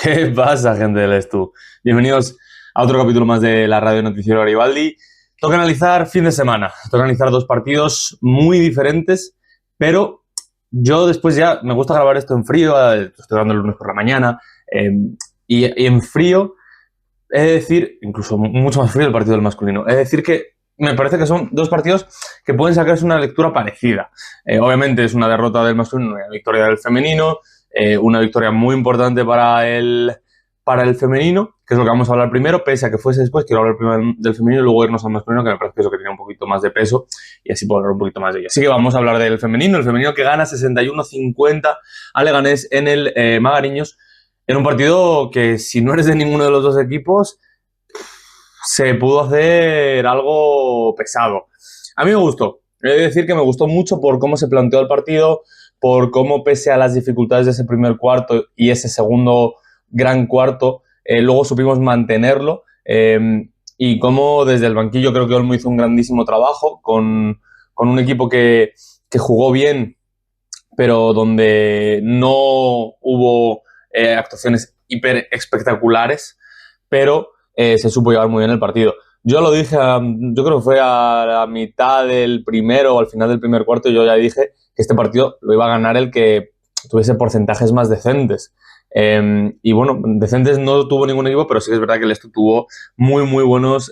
¿Qué pasa, gente del Estu? Bienvenidos a otro capítulo más de la Radio Noticiero Garibaldi. Toca analizar fin de semana. Toca analizar dos partidos muy diferentes, pero yo después ya me gusta grabar esto en frío. Estoy grabando el lunes por la mañana. Y en frío, he de decir, incluso mucho más frío el partido del masculino, he de decir que me parece que son dos partidos que pueden sacarse una lectura parecida. Obviamente es una derrota del masculino, una victoria del femenino. Una victoria muy importante para el femenino, que es lo que vamos a hablar primero, pese a que fuese después. Quiero hablar primero del femenino y luego irnos al masculino, que me parece que es lo que tiene un poquito más de peso y así puedo hablar un poquito más de ello. Así que vamos a hablar del femenino, el femenino que gana 61-50 a Leganés en el Magariños, en un partido que, si no eres de ninguno de los dos equipos, se pudo hacer algo pesado. A mí me gustó. He de decir que me gustó mucho por cómo se planteó el partido, por cómo, pese a las dificultades de ese primer cuarto y ese segundo gran cuarto, luego supimos mantenerlo, y cómo desde el banquillo creo que Olmo hizo un grandísimo trabajo con un equipo que jugó bien, pero donde no hubo actuaciones hiper espectaculares, pero se supo llevar muy bien el partido. Yo lo dije, yo creo que fue a la mitad del primero o al final del primer cuarto, yo ya dije que este partido lo iba a ganar el que tuviese porcentajes más decentes. Y bueno, decentes no tuvo ningún equipo, pero sí que es verdad que el Estu tuvo muy buenos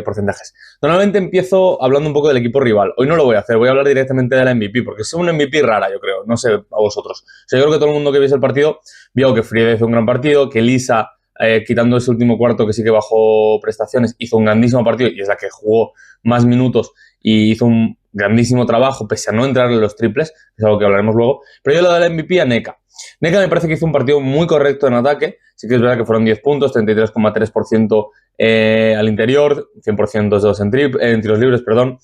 porcentajes. Normalmente empiezo hablando un poco del equipo rival. Hoy no lo voy a hacer, voy a hablar directamente de la MVP, porque es una MVP rara, yo creo, no sé a vosotros. O sea, yo creo que todo el mundo que viese el partido vio que Friede hizo un gran partido, que Lisa, quitando ese último cuarto que sí que bajó prestaciones, hizo un grandísimo partido y es la que jugó más minutos y hizo un grandísimo trabajo, pese a no entrar en los triples, es algo que hablaremos luego. Pero yo le doy la MVP a Neka. Neka me parece que hizo un partido muy correcto en ataque. Sí que es verdad que fueron 10 puntos, 33,3% al interior, 100% de 2 en tiros libres, perdón.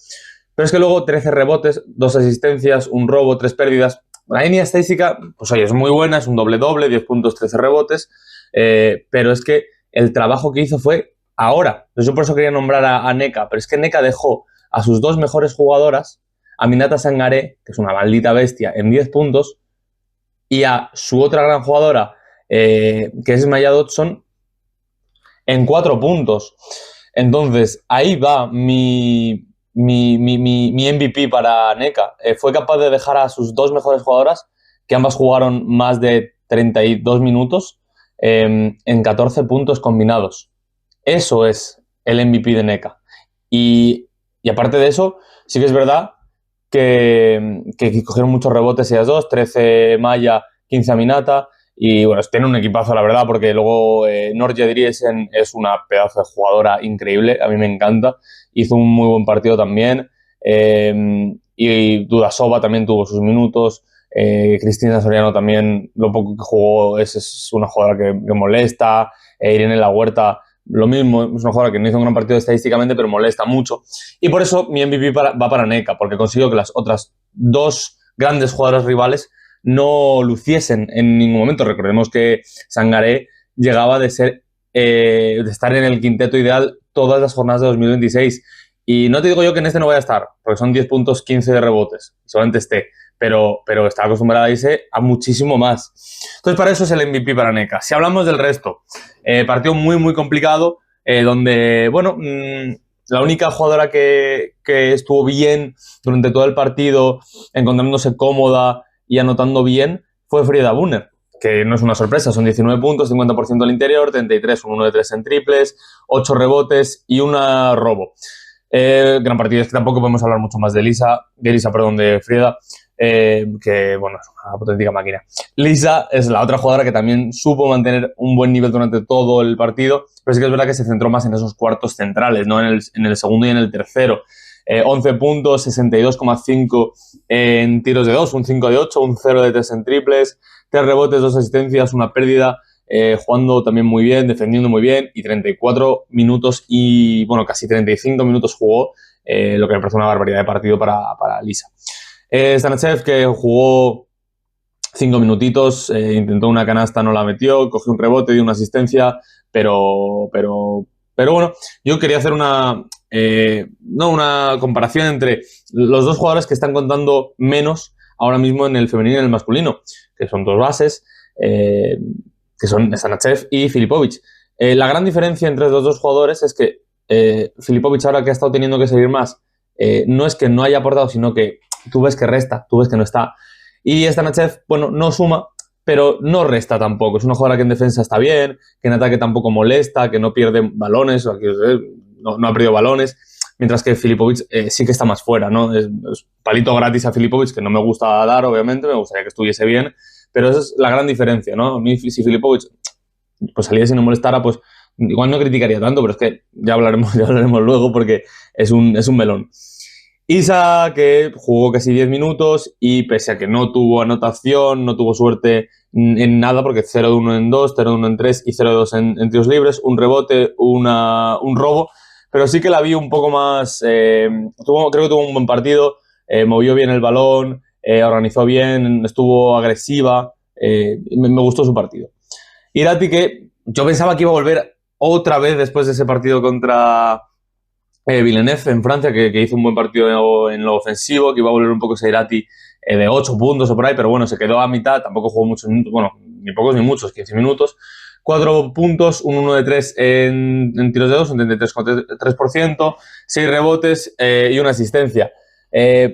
Pero es que luego 13 rebotes, 2 asistencias, un robo, 3 pérdidas. La línea estadística, pues oye, es muy buena, es un doble-doble, 10 puntos, 13 rebotes. Pero es que el trabajo que hizo fue ahora. Yo por eso quería nombrar a Neka, pero es que Neka dejó a sus dos mejores jugadoras, a Minata Sangaré, que es una maldita bestia, en 10 puntos, y a su otra gran jugadora, que es Maya Dodson, en 4 puntos. Entonces, ahí va mi MVP para Neka. Fue capaz de dejar a sus dos mejores jugadoras, que ambas jugaron más de 32 minutos, en 14 puntos combinados. Eso es el MVP de Neka. Y aparte de eso, sí que es verdad que cogieron muchos rebotes ellas dos, 13 Maya, 15 Aminata, y bueno, tiene un equipazo, la verdad, porque luego Norge Driesen es una pedazo de jugadora increíble, a mí me encanta, hizo un muy buen partido también, y Dudasova también tuvo sus minutos. Cristina Soriano también, lo poco que jugó, es una jugadora que molesta. Irene La Huerta, lo mismo, es una jugadora que no hizo un gran partido estadísticamente, pero molesta mucho. Y por eso mi MVP va para Neka, porque consiguió que las otras dos grandes jugadoras rivales no luciesen en ningún momento. Recordemos que Sangaré llegaba de estar en el quinteto ideal todas las jornadas de 2026. Y no te digo yo que en este no vaya a estar, porque son 10 puntos, 15 de rebotes, solamente esté, pero está acostumbrada a irse a muchísimo más. Entonces, para eso es el MVP para Neka. Si hablamos del resto, partido muy complicado, donde, bueno, la única jugadora que estuvo bien durante todo el partido, encontrándose cómoda y anotando bien, fue Frieda Bunner, que no es una sorpresa, son 19 puntos, 50% al interior, 33, un 1 de 3 en triples, 8 rebotes y una robo. Gran partido. Es que tampoco podemos hablar mucho más de Frieda, que bueno, es una auténtica máquina. Lisa es la otra jugadora que también supo mantener un buen nivel durante todo el partido, pero sí que es verdad que se centró más en esos cuartos centrales, ¿no? en el segundo y en el tercero. 11 puntos, 62,5 en tiros de 2, un 5 de 8, un 0 de 3 en triples, 3 rebotes, 2 asistencias, una pérdida. Jugando también muy bien, defendiendo muy bien, y 34 minutos y, bueno, casi 35 minutos jugó, lo que me parece una barbaridad de partido para Lisa. Stanachev, que jugó 5 minutitos, intentó una canasta, no la metió, cogió un rebote, dio una asistencia, pero bueno, yo quería hacer una comparación entre los dos jugadores que están contando menos ahora mismo en el femenino y en el masculino, que son dos bases. que son Stanachev y Filipovic. La gran diferencia entre los dos jugadores es que Filipovic, ahora que ha estado teniendo que seguir más, no es que no haya aportado, sino que tú ves que resta, tú ves que no está. Y Stanachev, bueno, no suma, pero no resta tampoco. Es una jugadora que en defensa está bien, que en ataque tampoco molesta, que no pierde balones, no ha perdido balones, mientras que Filipovic sí que está más fuera, ¿no? Es palito gratis a Filipovic, que no me gusta dar, obviamente, me gustaría que estuviese bien, pero esa es la gran diferencia, ¿no? A mí, si Filipovic pues saliese y no molestara, pues igual no criticaría tanto, pero es que ya hablaremos luego porque es un melón. Isa, que jugó casi 10 minutos y pese a que no tuvo anotación, no tuvo suerte en nada, porque 0 de 1 en 2, 0 de 1 en 3 y 0 de 2 en tiros libres, un rebote, un robo, pero sí que la vi un poco más, creo que tuvo un buen partido, movió bien el balón, organizó bien, estuvo agresiva, me gustó su partido. Irati, que yo pensaba que iba a volver otra vez después de ese partido contra Villeneuve en Francia, que hizo un buen partido en lo ofensivo, que iba a volver un poco ese Irati de 8 puntos o por ahí, pero bueno, se quedó a mitad, tampoco jugó muchos minutos, bueno, ni pocos ni muchos, 15 minutos, 4 puntos, un 1 de 3 en tiros de 2, un 33,3%, 6 rebotes y una asistencia.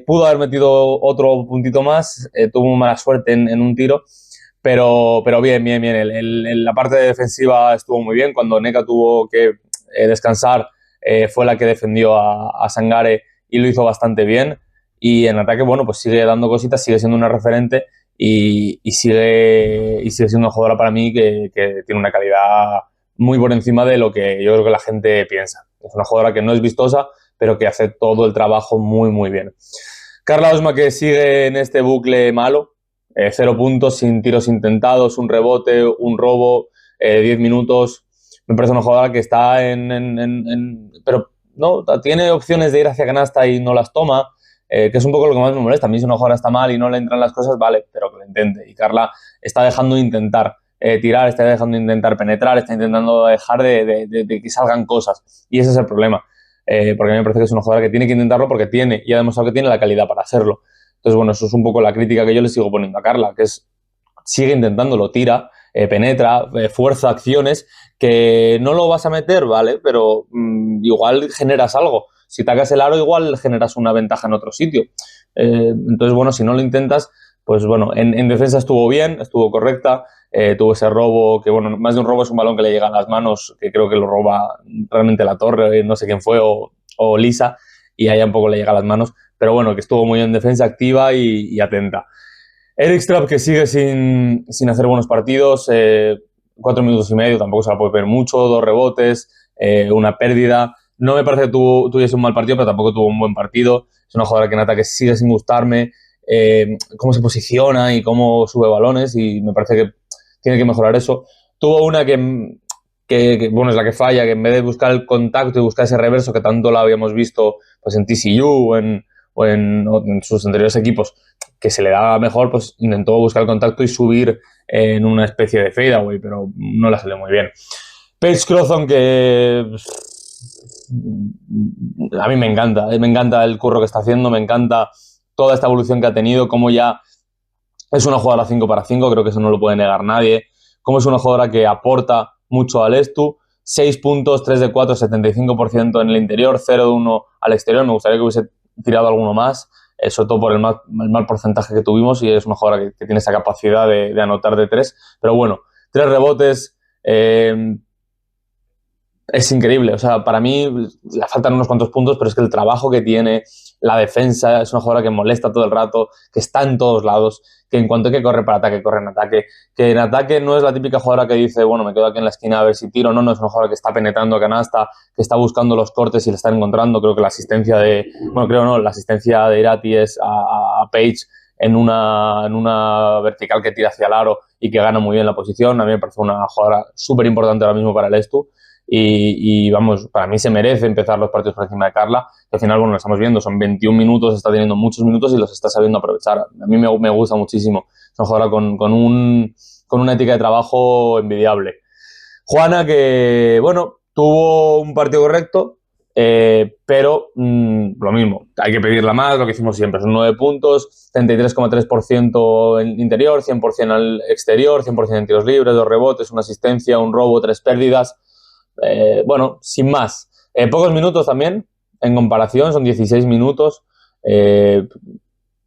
Pudo haber metido otro puntito más, tuvo mala suerte en un tiro, pero bien. La parte defensiva estuvo muy bien. Cuando Nneka tuvo que descansar, fue la que defendió a Sangare y lo hizo bastante bien. Y en ataque, bueno, pues sigue dando cositas, sigue siendo una referente y sigue siendo una jugadora para mí que tiene una calidad muy por encima de lo que yo creo que la gente piensa. Es una jugadora que no es vistosa, pero que hace todo el trabajo muy, muy bien. Carla Osma, que sigue en este bucle malo, 0 puntos, sin tiros intentados, un rebote, un robo, 10 minutos. Me parece una jugadora que está pero no, tiene opciones de ir hacia canasta y no las toma, que es un poco lo que más me molesta. A mí si una jugadora está mal y no le entran las cosas, vale, pero que lo intente. Y Carla está dejando de intentar tirar, está dejando de intentar penetrar, está intentando dejar de que salgan cosas. Y ese es el problema. Porque a mí me parece que es una jugadora que tiene que intentarlo porque tiene, y ha demostrado que tiene la calidad para hacerlo. Entonces, bueno, eso es un poco la crítica que yo le sigo poniendo a Carla, que es, sigue intentándolo, tira, penetra, fuerza acciones, que no lo vas a meter, ¿vale? Pero igual generas algo. Si tacas el aro, igual generas una ventaja en otro sitio. Entonces, bueno, si no lo intentas, pues bueno, en defensa estuvo bien, estuvo correcta, tuvo ese robo, que bueno, más de un robo es un balón que le llega a las manos, que creo que lo roba realmente la Torre, no sé quién fue, o Lisa, y allá un poco le llega a las manos, pero bueno, que estuvo muy en defensa activa y atenta. Eric Straub, que sigue sin hacer buenos partidos, 4 minutos y medio, tampoco se la puede ver mucho, 2 rebotes, una pérdida. No me parece que tuviese un mal partido, pero tampoco tuvo un buen partido. Es una jugadora que en ataque sigue sin gustarme, cómo se posiciona y cómo sube balones, y me parece que tiene que mejorar eso. Tuvo una que bueno, es la que falla, que en vez de buscar el contacto y buscar ese reverso que tanto la habíamos visto pues en TCU o en sus anteriores equipos, que se le daba mejor, pues intentó buscar el contacto y subir en una especie de fadeaway, pero no la salió muy bien. Paige Crozon, que a mí me encanta el curro que está haciendo, me encanta toda esta evolución que ha tenido, como ya es una jugadora 5 para 5, creo que eso no lo puede negar nadie, como es una jugadora que aporta mucho al Estu, 6 puntos, 3 de 4, 75% en el interior, 0 de 1 al exterior, me gustaría que hubiese tirado alguno más, sobre todo por el mal porcentaje que tuvimos, y es una jugadora que tiene esa capacidad de anotar de 3, pero bueno, 3 rebotes, es increíble. O sea, para mí le faltan unos cuantos puntos, pero es que el trabajo que tiene, la defensa, es una jugadora que molesta todo el rato, que está en todos lados, que en cuanto hay que correr para ataque, corre en ataque, que en ataque no es la típica jugadora que dice, bueno, me quedo aquí en la esquina a ver si tiro, no, es una jugadora que está penetrando a canasta, que está buscando los cortes y le está encontrando. Creo que la asistencia la asistencia de Irati es a Paige en una vertical que tira hacia el aro y que gana muy bien la posición. A mí me parece una jugadora súper importante ahora mismo para el Estu. Y vamos, para mí se merece empezar los partidos por encima de Carla, que al final, bueno, lo estamos viendo, son 21 minutos, está teniendo muchos minutos y los está sabiendo aprovechar. A mí me gusta muchísimo, es una jugadora con una ética de trabajo envidiable. Juana, que, bueno, tuvo un partido correcto, pero lo mismo, hay que pedirla más, lo que hicimos siempre, son 9 puntos, 33,3% en interior, 100% al exterior, 100% en tiros libres, 2 rebotes, una asistencia, un robo, 3 pérdidas. Bueno, sin más. Pocos minutos también, en comparación, son 16 minutos.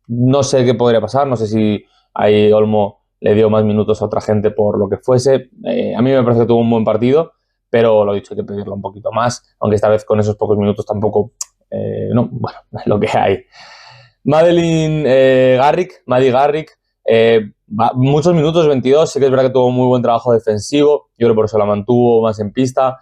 No sé qué podría pasar, no sé si ahí Olmo le dio más minutos a otra gente por lo que fuese. A mí me parece que tuvo un buen partido, pero lo dicho, hay que pedirlo un poquito más, aunque esta vez con esos pocos minutos tampoco, no, bueno, es lo que hay. Maddie Garrick, muchos minutos, 22, sí que es verdad que tuvo muy buen trabajo defensivo, yo creo que por eso la mantuvo más en pista.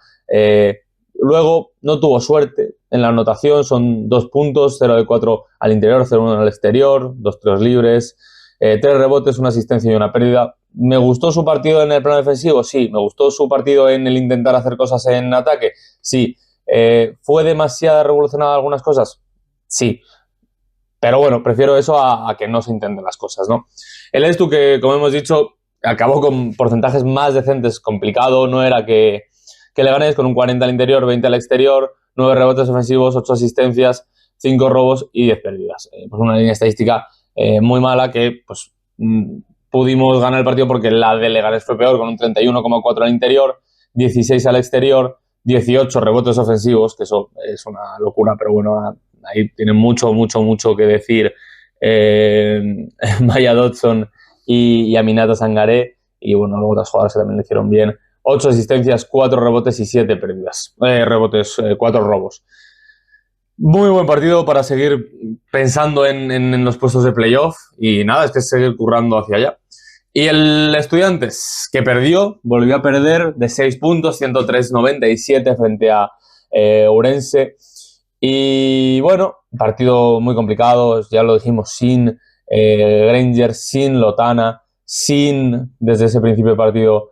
Luego no tuvo suerte en la anotación, son 2 puntos, 0 de 4 al interior, 0 de 1 al exterior, 2 tiros libres, 3 rebotes, una asistencia y una pérdida. ¿Me gustó su partido en el plano defensivo? Sí. ¿Me gustó su partido en el intentar hacer cosas en ataque? Sí. ¿Fue demasiado revolucionado algunas cosas? Sí. Pero bueno, prefiero eso a que no se intenten las cosas, ¿no? El Estu, que como hemos dicho, acabó con porcentajes más decentes, complicado, no era que le ganes con un 40 al interior, 20 al exterior, 9 rebotes ofensivos, 8 asistencias, 5 robos y 10 pérdidas. Pues una línea estadística muy mala que pues pudimos ganar el partido porque la de Leganés fue peor, con un 31,4 al interior, 16 al exterior, 18 rebotes ofensivos, que eso es una locura, pero bueno, ahí tienen mucho que decir Maya Dodson y Aminata Sangaré, y bueno, luego otras jugadoras que también lo hicieron bien. 8 asistencias, 4 rebotes y 7 pérdidas. 4 robos. Muy buen partido para seguir pensando en los puestos de playoff, y nada, es que es seguir currando hacia allá. Y el Estudiantes, que perdió, volvió a perder de 6 puntos, 103-97 frente a Ourense. Y bueno, partido muy complicado, ya lo dijimos, sin Granger, sin Lotana, sin, desde ese principio del partido,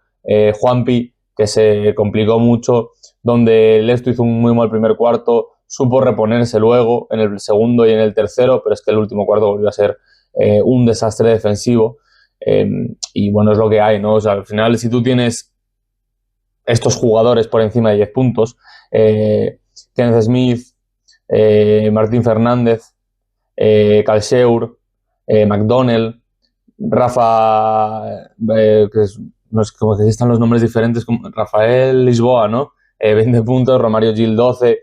Juanpi, que se complicó mucho, donde el Estu hizo un muy mal primer cuarto, supo reponerse luego en el segundo y en el tercero, pero es que el último cuarto volvió a ser un desastre defensivo. Y bueno, es lo que hay, ¿no? O sea, al final, si tú tienes estos jugadores por encima de 10 puntos, Kenneth Smith, Martín Fernández, Calseur, McDonnell, Rafa, que es, no sé, como que están los nombres diferentes, como Rafael Lisboa, ¿no? 20 puntos, Romario Gil 12.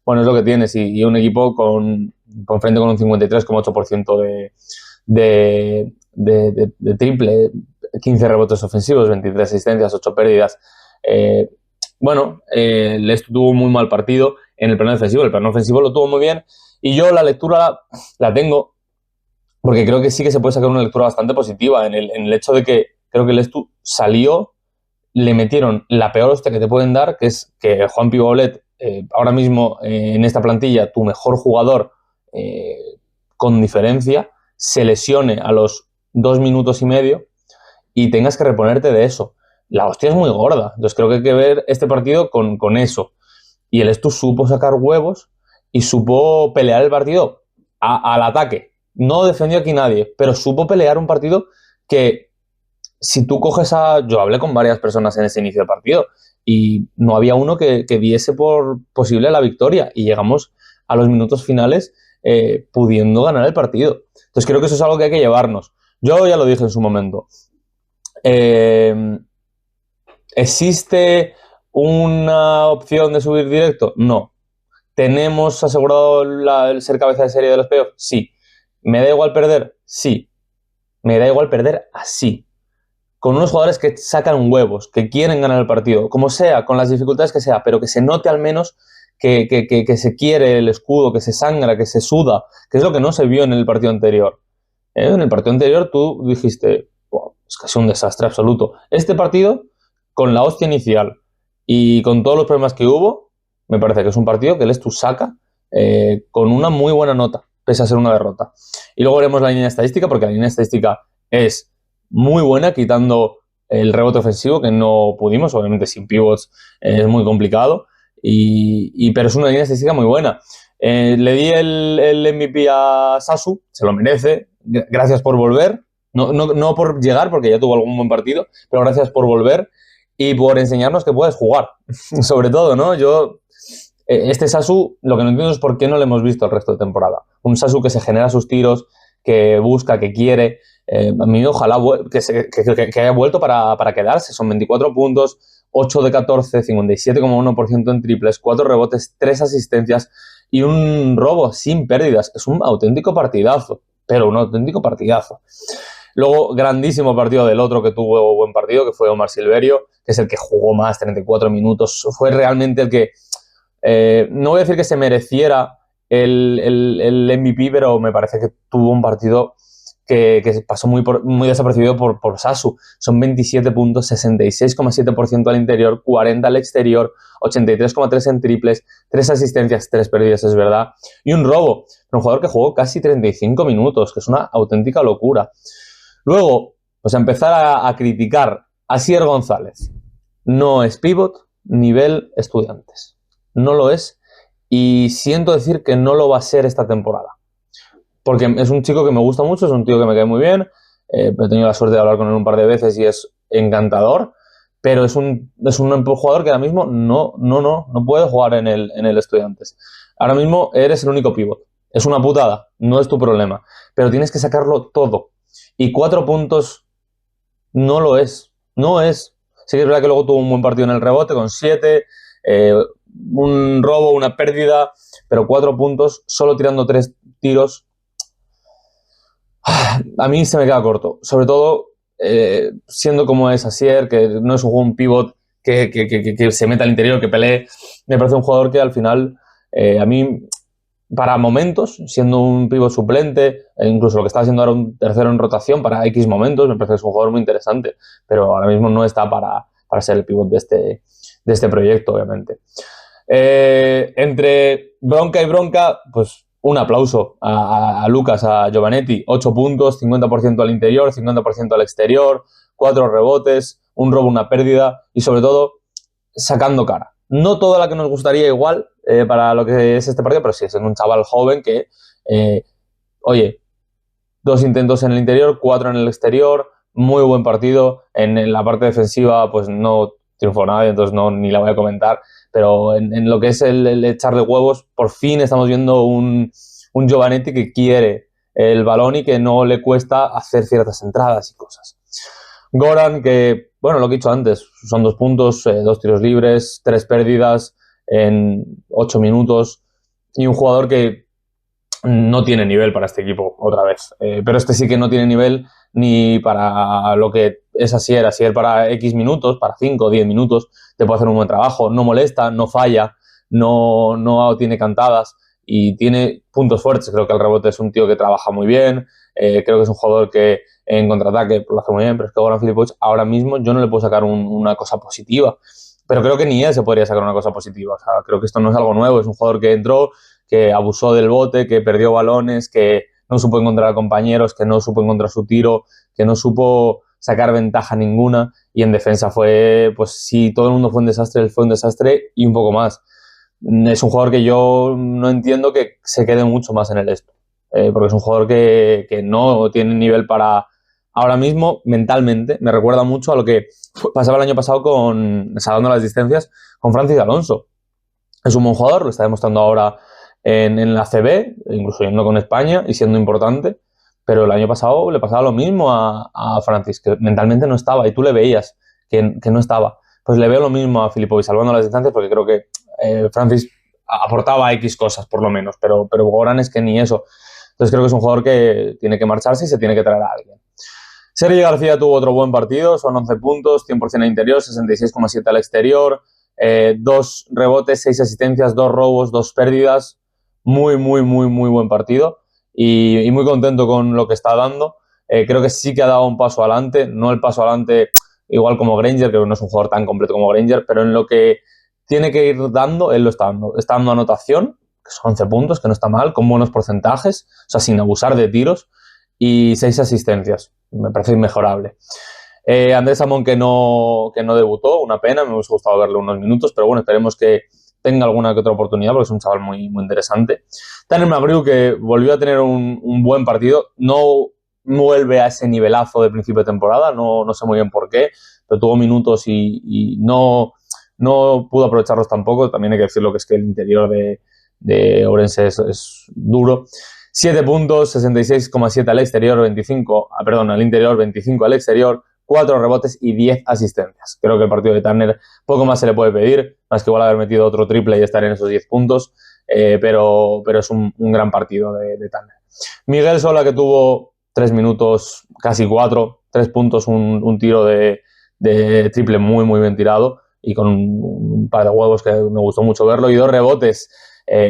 Bueno, es lo que tienes, y un equipo con frente con un 53,8% de triple, 15 rebotes ofensivos, 23 asistencias, 8 pérdidas. Bueno, les tuvo un muy mal partido en el plano defensivo. El plano ofensivo lo tuvo muy bien, y yo la lectura la tengo porque creo que sí que se puede sacar una lectura bastante positiva en el hecho de que creo que el Estu salió, le metieron la peor hostia que te pueden dar, que es que Juan Pibolet, ahora mismo en esta plantilla, tu mejor jugador con diferencia, se lesione a los 2 minutos y medio y tengas que reponerte de eso. La hostia es muy gorda. Entonces creo que hay que ver este partido con eso. Y el Estu supo sacar huevos y supo pelear el partido al ataque. No defendió aquí nadie, pero supo pelear un partido que, si tú coges a... Yo hablé con varias personas en ese inicio del partido y no había uno que diese por posible la victoria, y llegamos a los minutos finales pudiendo ganar el partido. Entonces creo que eso es algo que hay que llevarnos. Yo ya lo dije en su momento. ¿Existe una opción de subir directo? No. ¿Tenemos asegurado el ser cabeza de serie de los playoffs? Sí. ¿Me da igual perder? Sí. Me da igual perder así. Con unos jugadores que sacan huevos, que quieren ganar el partido, como sea, con las dificultades que sea, pero que se note al menos que se quiere el escudo, que se sangra, que se suda, que es lo que no se vio en el partido anterior. En el partido anterior tú dijiste, es casi un desastre absoluto. Este partido, con la hostia inicial y con todos los problemas que hubo, me parece que es un partido que el Estu saca con una muy buena nota, pese a ser una derrota. Y luego veremos la línea estadística, porque la línea estadística es muy buena, quitando el rebote ofensivo, que no pudimos, obviamente sin pivots es muy complicado, pero es una línea estadística muy buena. Le di el MVP a Sasu, se lo merece, gracias por volver, no por llegar, porque ya tuvo algún buen partido, pero gracias por volver y por enseñarnos que puedes jugar, sobre todo, ¿no? Yo Este Sasu, lo que no entiendo es por qué no lo hemos visto el resto de temporada. Un Sasu que se genera sus tiros, que busca, que quiere. A mí ojalá que haya vuelto para quedarse. Son 24 puntos, 8 de 14, 57,1% en triples, 4 rebotes, 3 asistencias y un robo sin pérdidas. Es un auténtico partidazo, pero un auténtico partidazo. Luego, grandísimo partido del otro que tuvo buen partido, que fue Omar Silverio, que es el que jugó más, 34 minutos. Fue realmente el que, no voy a decir que se mereciera el MVP, pero me parece que tuvo un partido que pasó muy desapercibido por Sasu. Son 27 puntos, 66,7% al interior, 40 al exterior, 83,3 en triples, 3 asistencias, 3 pérdidas, es verdad, y un robo. Un jugador que jugó casi 35 minutos, que es una auténtica locura. Luego, pues empezar a criticar a Asier González. No es pivot nivel Estudiantes. No lo es. Y siento decir que no lo va a ser esta temporada. Porque es un chico que me gusta mucho, es un tío que me cae muy bien. He tenido la suerte de hablar con él un par de veces y es encantador. Pero es un jugador que ahora mismo no puede jugar en el Estudiantes. Ahora mismo eres el único pivot. Es una putada, no es tu problema. Pero tienes que sacarlo todo. Y 4 puntos no lo es. No es. Sí que es verdad que luego tuvo un buen partido en el rebote con 7, un robo, una pérdida, pero 4 puntos, solo tirando 3 tiros. A mí se me queda corto. Sobre todo siendo como es Asier, que no es un pivot que se meta al interior, que pelee. Me parece un jugador que al final, a mí, para momentos, siendo un pivot suplente, incluso lo que está haciendo ahora un tercero en rotación para X momentos, me parece que es un jugador muy interesante, pero ahora mismo no está para ser el pivot de este proyecto, obviamente. Entre bronca y bronca, pues un aplauso a Lucas, a Giovanetti. 8 puntos, 50% al interior, 50% al exterior, 4 rebotes, un robo, una pérdida y sobre todo sacando cara. No toda la que nos gustaría igual para lo que es este partido, pero sí, es un chaval joven que, oye, 2 intentos en el interior, 4 en el exterior, muy buen partido. En la parte defensiva pues no triunfó nadie, entonces ni la voy a comentar, pero en lo que es el echarle huevos, por fin estamos viendo un Giovanetti que quiere el balón y que no le cuesta hacer ciertas entradas y cosas. Goran, que, bueno, lo que he dicho antes, son 2 puntos, 2 tiros libres, 3 pérdidas en 8 minutos y un jugador que no tiene nivel para este equipo, otra vez. Pero este sí que no tiene nivel ni para lo que es Asier para X minutos, para 5 o 10 minutos, te puede hacer un buen trabajo, no molesta, no falla, no tiene cantadas y tiene puntos fuertes. Creo que el rebote es un tío que trabaja muy bien, creo que es un jugador que en contraataque lo hace muy bien, pero es que Goran Filipovic ahora mismo yo no le puedo sacar una cosa positiva, pero creo que ni él se podría sacar una cosa positiva. O sea, creo que esto no es algo nuevo, es un jugador que entró, que abusó del bote, que perdió balones, que no supo encontrar a compañeros, que no supo encontrar su tiro, que no supo sacar ventaja ninguna, y en defensa fue, pues si todo el mundo fue un desastre, él fue un desastre y un poco más. Es un jugador que yo no entiendo que se quede mucho más en el esto, porque es un jugador que no tiene nivel para ahora mismo mentalmente. Me recuerda mucho a lo que pasaba el año pasado salvando las distancias con Francis Alonso. Es un buen jugador, lo está demostrando ahora en la CB, incluso yendo con España y siendo importante, pero el año pasado le pasaba lo mismo a Francis, que mentalmente no estaba y tú le veías que no estaba. Pues le veo lo mismo a Filipovic salvando las distancias, porque creo que Francis aportaba X cosas por lo menos, pero Goran es que ni eso. Entonces creo que es un jugador que tiene que marcharse y se tiene que traer a alguien. Sergi García tuvo otro buen partido, son 11 puntos, 100% al interior, 66,7 al exterior, 2 rebotes, 6 asistencias, 2 robos, 2 pérdidas. Muy buen partido y muy contento con lo que está dando. Creo que sí que ha dado un paso adelante, no el paso adelante igual como Granger, que no es un jugador tan completo como Granger, pero en lo que tiene que ir dando, él lo está dando. Está dando anotación, que son 11 puntos, que no está mal, con buenos porcentajes, o sea, sin abusar de tiros, y 6 asistencias. Me parece inmejorable. Andrés Amón, que no debutó, una pena, me hubiese gustado verle unos minutos, pero bueno, esperemos que tenga alguna que otra oportunidad, porque es un chaval muy interesante. Tanner McGrew, que volvió a tener un buen partido, no vuelve a ese nivelazo de principio de temporada, no sé muy bien por qué, pero tuvo minutos y no no pudo aprovecharlos tampoco. También hay que decirlo que es que el interior de Ourense es duro. 7 puntos, 66,7 al exterior, 25, perdón, al interior, 25 al exterior, 4 rebotes y 10 asistencias. Creo que el partido de Turner poco más se le puede pedir, más que igual haber metido otro triple y estar en esos 10 puntos, pero es un gran partido de Turner. Miguel Sola, que tuvo 3 minutos, casi 4, 3 puntos, un tiro de triple muy, muy bien tirado y con un par de huevos que me gustó mucho verlo, y 2 rebotes.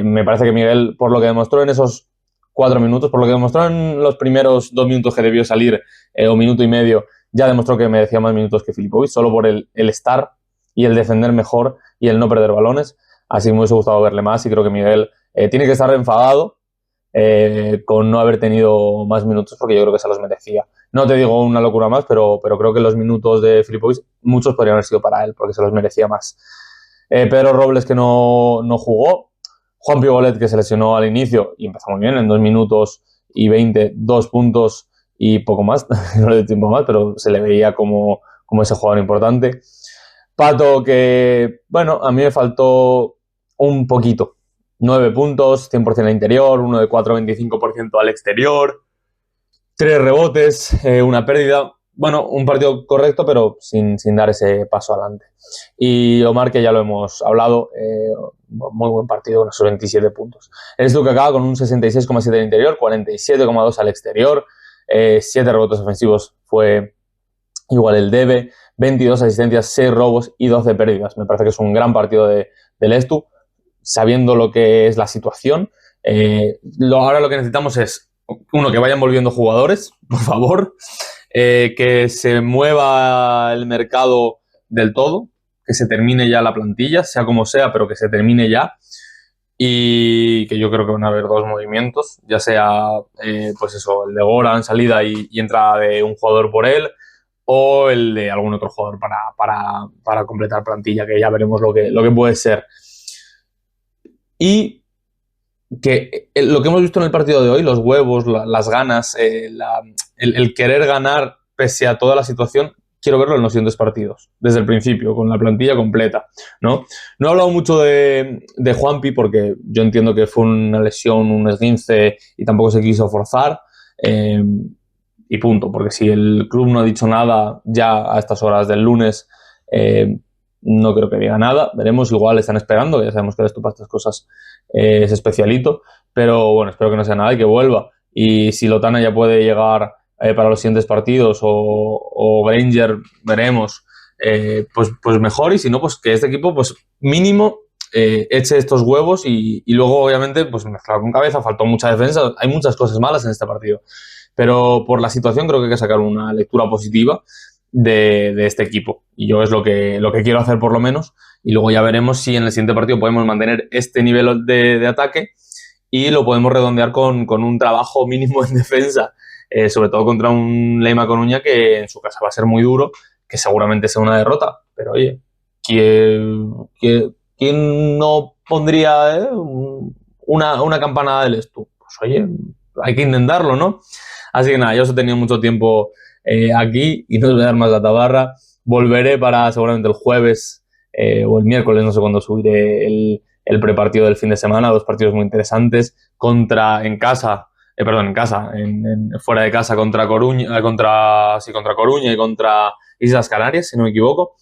Me parece que Miguel, por lo que demostró en esos 4 minutos, por lo que demostró en los primeros 2 minutos que debió salir, o minuto y medio, ya demostró que merecía más minutos que Filipovic, solo por el estar y el defender mejor y el no perder balones. Así que me hubiese gustado verle más, y creo que Miguel tiene que estar enfadado con no haber tenido más minutos, porque yo creo que se los merecía. No te digo una locura más, pero creo que los minutos de Filipovic, muchos podrían haber sido para él, porque se los merecía más. Pedro Robles, que no jugó. Juan Pigolet, que se lesionó al inicio y empezó muy bien, en 2 minutos y 20, 2 puntos y poco más, no le doy tiempo más, pero se le veía como ese jugador importante. Pato, que, bueno, a mí me faltó un poquito. 9 puntos, 100% al interior, uno de 4, 25% al exterior, 3 rebotes, una pérdida. Bueno, un partido correcto, pero sin dar ese paso adelante. Y Omar, que ya lo hemos hablado, muy buen partido, unos 27 puntos. El Stuka acaba con un 66,7 al interior, 47,2 al exterior, 7 rebotes ofensivos fue igual el Debe, 22 asistencias, 6 robos y 12 pérdidas. Me parece que es un gran partido del Estu, sabiendo lo que es la situación. Ahora lo que necesitamos es, uno, que vayan volviendo jugadores, por favor, que se mueva el mercado del todo, que se termine ya la plantilla, sea como sea, pero que se termine ya, y que yo creo que van a haber 2 movimientos, ya sea pues eso, el de Gora en salida y entrada de un jugador por él, o el de algún otro jugador para completar plantilla, que ya veremos lo que puede ser. Y que lo que hemos visto en el partido de hoy, los huevos, las ganas, el querer ganar pese a toda la situación, quiero verlo en los siguientes partidos, desde el principio, con la plantilla completa, ¿no? No he hablado mucho de Juanpi, porque yo entiendo que fue una lesión, un esguince, y tampoco se quiso forzar, y punto, porque si el club no ha dicho nada ya a estas horas del lunes, no creo que diga nada. Veremos, igual están esperando, ya sabemos que esto para estas cosas es especialito, pero bueno, espero que no sea nada y que vuelva. Y si Lotana ya puede llegar para los siguientes partidos, o Granger, veremos, pues mejor, y si no, pues que este equipo pues mínimo eche estos huevos, y luego obviamente pues mezclar con cabeza. Faltó mucha defensa, hay muchas cosas malas en este partido, pero por la situación creo que hay que sacar una lectura positiva de este equipo, y yo es lo que quiero hacer, por lo menos, y luego ya veremos si en el siguiente partido podemos mantener este nivel de ataque y lo podemos redondear con un trabajo mínimo en defensa, sobre todo contra un Leima Coruña que en su casa va a ser muy duro, que seguramente sea una derrota, pero oye, ¿quién no pondría una campanada del Estu? Pues oye, hay que intentarlo, ¿no? Así que nada, yo os he tenido mucho tiempo aquí y no os voy a dar más la tabarra. Volveré para seguramente el jueves o el miércoles, no sé cuándo subiré el prepartido del fin de semana. 2 partidos muy interesantes, fuera de casa contra Coruña, contra Coruña y contra Islas Canarias, si no me equivoco.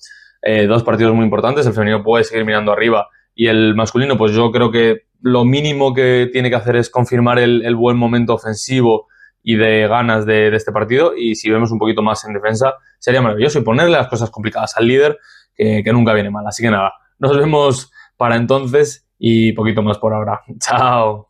2 partidos muy importantes. El femenino puede seguir mirando arriba, y el masculino, pues yo creo que lo mínimo que tiene que hacer es confirmar el buen momento ofensivo y de ganas de este partido, y si vemos un poquito más en defensa sería maravilloso, y ponerle las cosas complicadas al líder, que nunca viene mal. Así que nada, nos vemos para entonces y poquito más por ahora. Chao.